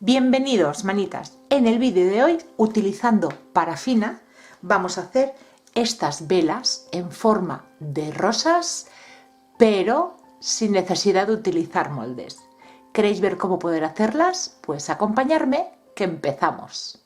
Bienvenidos, manitas. En el vídeo de hoy, utilizando parafina, vamos a hacer estas velas en forma de rosas, pero sin necesidad de utilizar moldes. ¿Queréis ver cómo poder hacerlas? Pues acompañarme, que empezamos.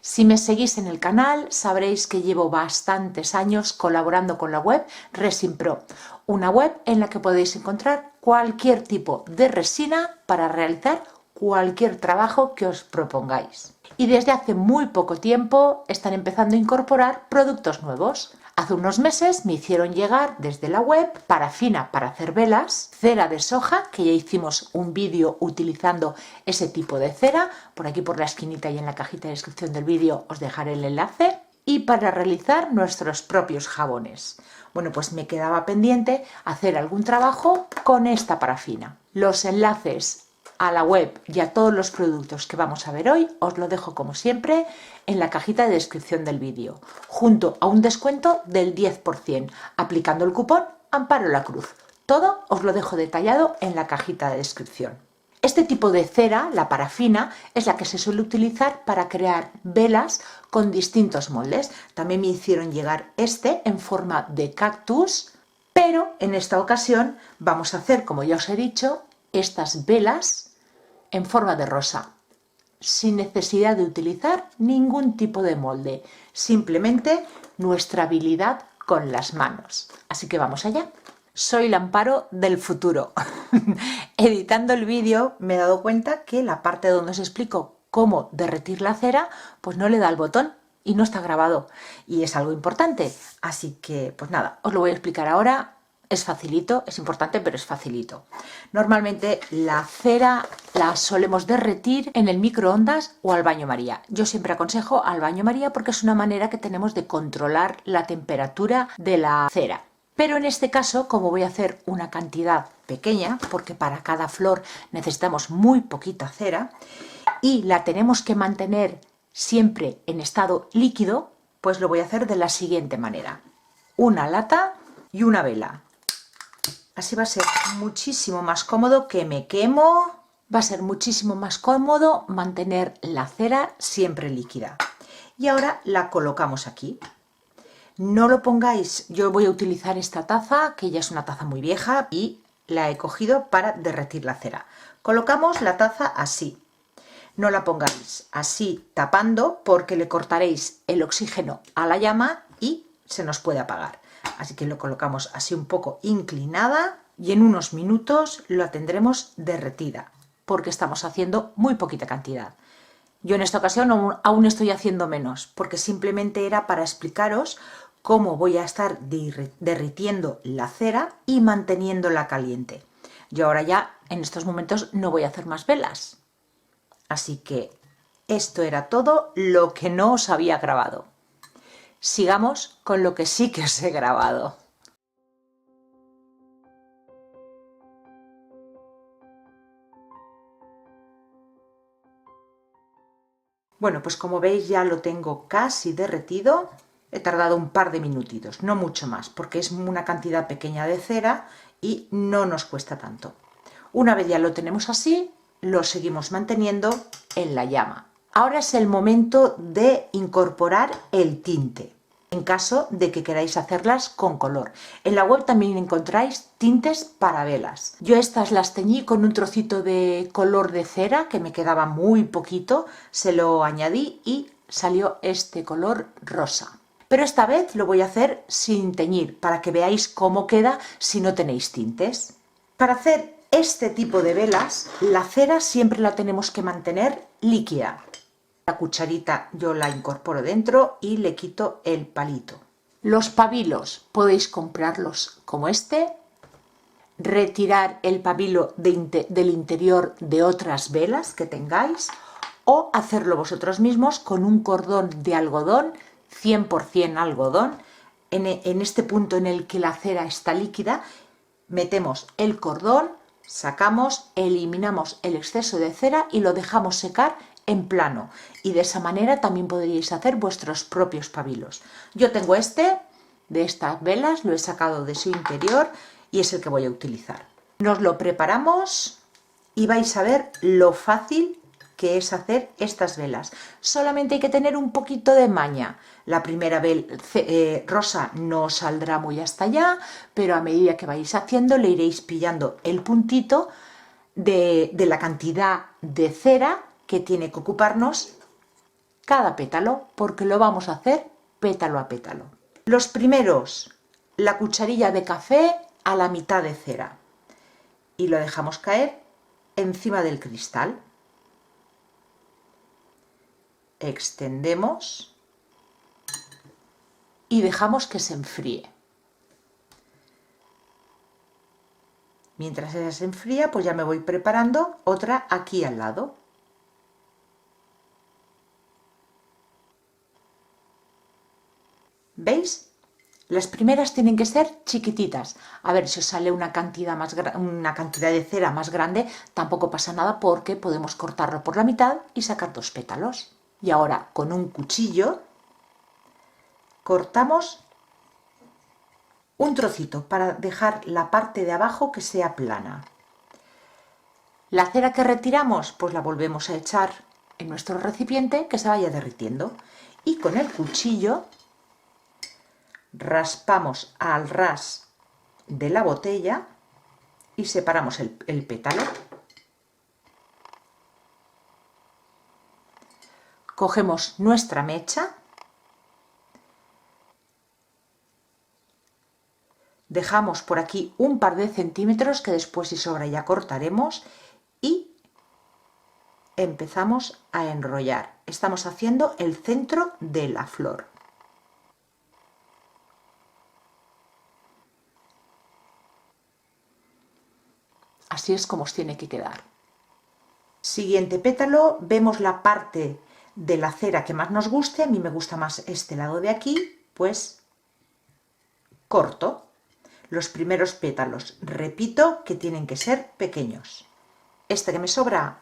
Si me seguís en el canal, sabréis que llevo bastantes años colaborando con la web Resin Pro, una web en la que podéis encontrar cualquier tipo de resina para realizar cualquier trabajo que os propongáis. Y desde hace muy poco tiempo están empezando a incorporar productos nuevos. Hace unos meses me hicieron llegar desde la web parafina para hacer velas, cera de soja, que ya hicimos un vídeo utilizando ese tipo de cera, por aquí por la esquinita y en la cajita de descripción del vídeo os dejaré el enlace, y para realizar nuestros propios jabones. Bueno, pues me quedaba pendiente hacer algún trabajo con esta parafina. Los enlaces a la web y a todos los productos que vamos a ver hoy os lo dejo como siempre en la cajita de descripción del vídeo, junto a un descuento del 10%, aplicando el cupón Amparo la Cruz. Todo os lo dejo detallado en la cajita de descripción. Este tipo de cera, la parafina, es la que se suele utilizar para crear velas con distintos moldes. También me hicieron llegar este en forma de cactus, pero en esta ocasión vamos a hacer, como ya os he dicho, estas velas en forma de rosa, sin necesidad de utilizar ningún tipo de molde, simplemente nuestra habilidad con las manos. Así que vamos allá. Soy la Amparo del futuro. Editando el vídeo me he dado cuenta que la parte donde os explico cómo derretir la cera, pues no le da el botón y no está grabado. Y es algo importante. Así que, pues nada, os lo voy a explicar ahora. Es facilito, es importante, pero es facilito. Normalmente la cera la solemos derretir en el microondas o al baño María. Yo siempre aconsejo al baño María porque es una manera que tenemos de controlar la temperatura de la cera. Pero en este caso, como voy a hacer una cantidad pequeña, porque para cada flor necesitamos muy poquita cera y la tenemos que mantener siempre en estado líquido, pues lo voy a hacer de la siguiente manera. Una lata y una vela. Así va a ser muchísimo más cómodo, que me quemo. Va a ser muchísimo más cómodo mantener la cera siempre líquida. Y ahora la colocamos aquí. No lo pongáis, yo voy a utilizar esta taza, que ya es una taza muy vieja, y la he cogido para derretir la cera. Colocamos la taza así. No la pongáis así tapando, porque le cortaréis el oxígeno a la llama y se nos puede apagar. Así que lo colocamos así un poco inclinada y en unos minutos la tendremos derretida, porque estamos haciendo muy poquita cantidad. Yo en esta ocasión aún estoy haciendo menos, porque simplemente era para explicaros cómo voy a estar derritiendo la cera y manteniéndola caliente. Yo ahora ya en estos momentos no voy a hacer más velas. Así que esto era todo lo que no os había grabado. Sigamos con lo que sí que os he grabado. Bueno, pues como veis ya lo tengo casi derretido. He tardado un par de minutitos, no mucho más, porque es una cantidad pequeña de cera y no nos cuesta tanto. Una vez ya lo tenemos así, lo seguimos manteniendo en la llama. Ahora es el momento de incorporar el tinte, en caso de que queráis hacerlas con color. En la web también encontráis tintes para velas. Yo estas las teñí con un trocito de color de cera, que me quedaba muy poquito, se lo añadí y salió este color rosa. Pero esta vez lo voy a hacer sin teñir, para que veáis cómo queda si no tenéis tintes. Para hacer este tipo de velas, la cera siempre la tenemos que mantener líquida. La cucharita yo la incorporo dentro y le quito el palito. Los pabilos podéis comprarlos como este, retirar el pabilo del interior de otras velas que tengáis o hacerlo vosotros mismos con un cordón de algodón, 100% algodón. En este punto en el que la cera está líquida, metemos el cordón, sacamos, eliminamos el exceso de cera y lo dejamos secar en plano, y de esa manera también podríais hacer vuestros propios pabilos. Yo tengo este de estas velas, lo he sacado de su interior y es el que voy a utilizar. Nos lo preparamos y vais a ver lo fácil que es hacer estas velas. Solamente hay que tener un poquito de maña. La primera rosa no saldrá muy hasta allá, pero a medida que vais haciendo le iréis pillando el puntito de la cantidad de cera que tiene que ocuparnos cada pétalo, porque lo vamos a hacer pétalo a pétalo. Los primeros, la cucharilla de café a la mitad de cera y lo dejamos caer encima del cristal. Extendemos y dejamos que se enfríe. Mientras ella se enfría, pues ya me voy preparando otra aquí al lado. ¿Veis? Las primeras tienen que ser chiquititas. A ver, si os sale una cantidad de cera más grande, tampoco pasa nada porque podemos cortarlo por la mitad y sacar 2 pétalos. Y ahora con un cuchillo cortamos un trocito para dejar la parte de abajo que sea plana. La cera que retiramos, pues la volvemos a echar en nuestro recipiente que se vaya derritiendo. Y con el cuchillo raspamos al ras de la botella y separamos el pétalo. Cogemos nuestra mecha, dejamos por aquí un par de centímetros que después si sobra ya cortaremos y empezamos a enrollar. Estamos haciendo el centro de la flor. Así es como os tiene que quedar. Siguiente pétalo, vemos la parte de la cera que más nos guste. A mí me gusta más este lado de aquí, pues corto los primeros pétalos. Repito que tienen que ser pequeños. Este que me sobra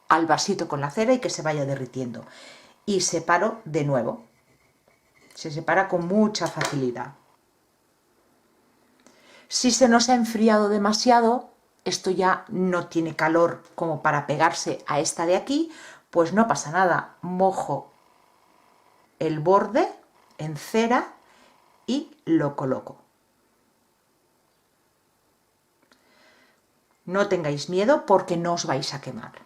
al vasito con la cera y que se vaya derritiendo. Y separo de nuevo. Se separa con mucha facilidad. Si se nos ha enfriado demasiado, esto ya no tiene calor como para pegarse a esta de aquí, pues no pasa nada. Mojo el borde en cera y lo coloco. No tengáis miedo porque no os vais a quemar.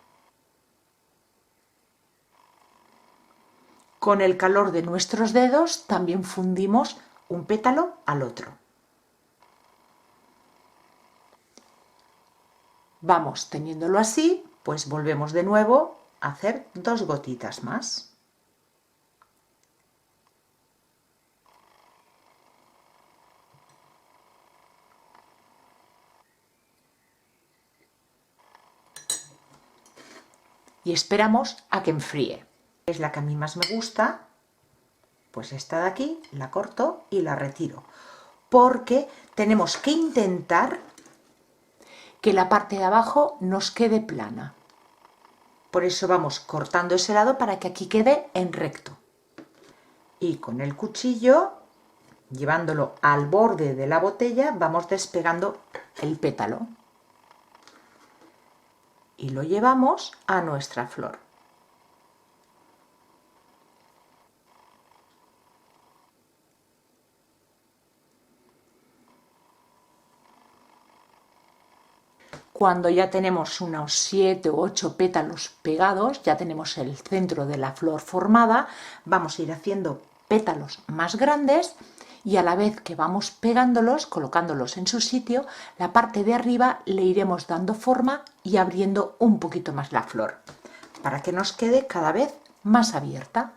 Con el calor de nuestros dedos también fundimos un pétalo al otro. Vamos teniéndolo así, pues volvemos de nuevo a hacer 2 gotitas más. Y esperamos a que enfríe. Es la que a mí más me gusta, pues esta de aquí la corto y la retiro, porque tenemos que intentar que la parte de abajo nos quede plana. Por eso vamos cortando ese lado para que aquí quede en recto. Y con el cuchillo, llevándolo al borde de la botella, vamos despegando el pétalo. Y lo llevamos a nuestra flor. Cuando ya tenemos unos 7 u 8 pétalos pegados, ya tenemos el centro de la flor formada, vamos a ir haciendo pétalos más grandes y a la vez que vamos pegándolos, colocándolos en su sitio, la parte de arriba le iremos dando forma y abriendo un poquito más la flor, para que nos quede cada vez más abierta.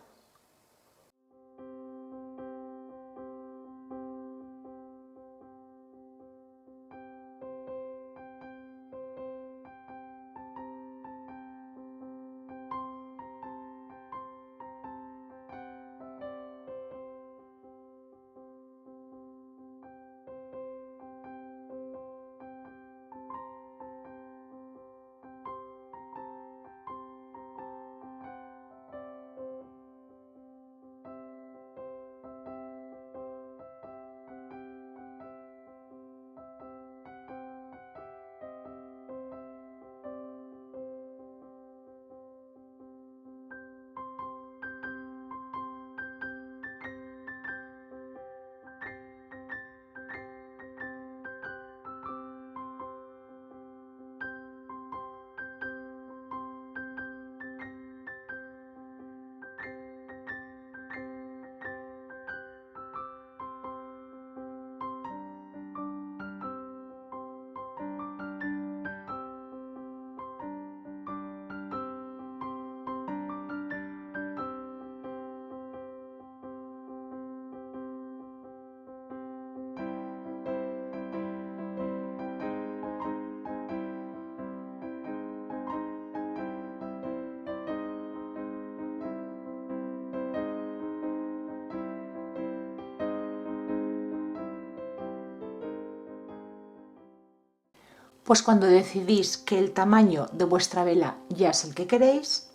Pues cuando decidís que el tamaño de vuestra vela ya es el que queréis,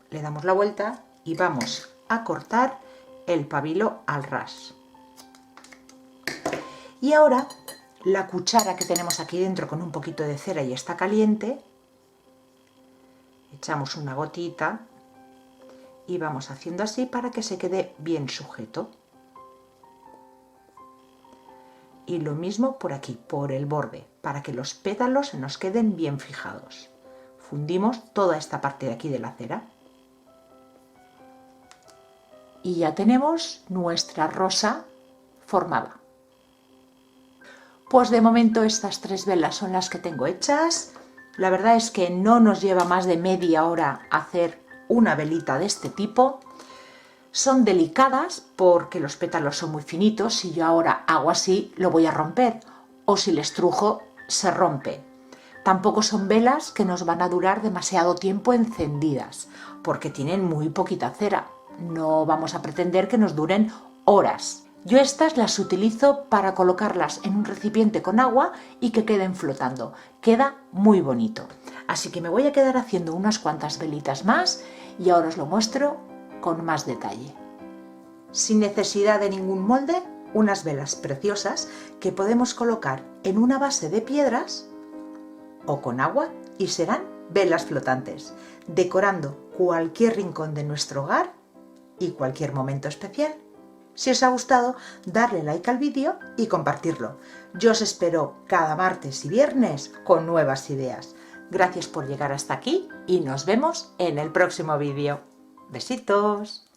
le damos la vuelta y vamos a cortar el pabilo al ras. Y ahora la cuchara que tenemos aquí dentro con un poquito de cera y está caliente, echamos una gotita y vamos haciendo así para que se quede bien sujeto. Y lo mismo por aquí, por el borde, para que los pétalos se nos queden bien fijados. Fundimos toda esta parte de aquí de la cera. Y ya tenemos nuestra rosa formada. Pues de momento estas 3 velas son las que tengo hechas. La verdad es que no nos lleva más de media hora hacer una velita de este tipo. Son delicadas porque los pétalos son muy finitos. Si yo ahora hago así, lo voy a romper. O si le estrujo, se rompe. Tampoco son velas que nos van a durar demasiado tiempo encendidas, porque tienen muy poquita cera. No vamos a pretender que nos duren horas. Yo estas las utilizo para colocarlas en un recipiente con agua y que queden flotando. Queda muy bonito. Así que me voy a quedar haciendo unas cuantas velitas más y ahora os lo muestro con más detalle. Sin necesidad de ningún molde, unas velas preciosas que podemos colocar en una base de piedras o con agua y serán velas flotantes, decorando cualquier rincón de nuestro hogar y cualquier momento especial. Si os ha gustado, darle like al vídeo y compartirlo. Yo os espero cada martes y viernes con nuevas ideas. Gracias por llegar hasta aquí y nos vemos en el próximo vídeo. Besitos.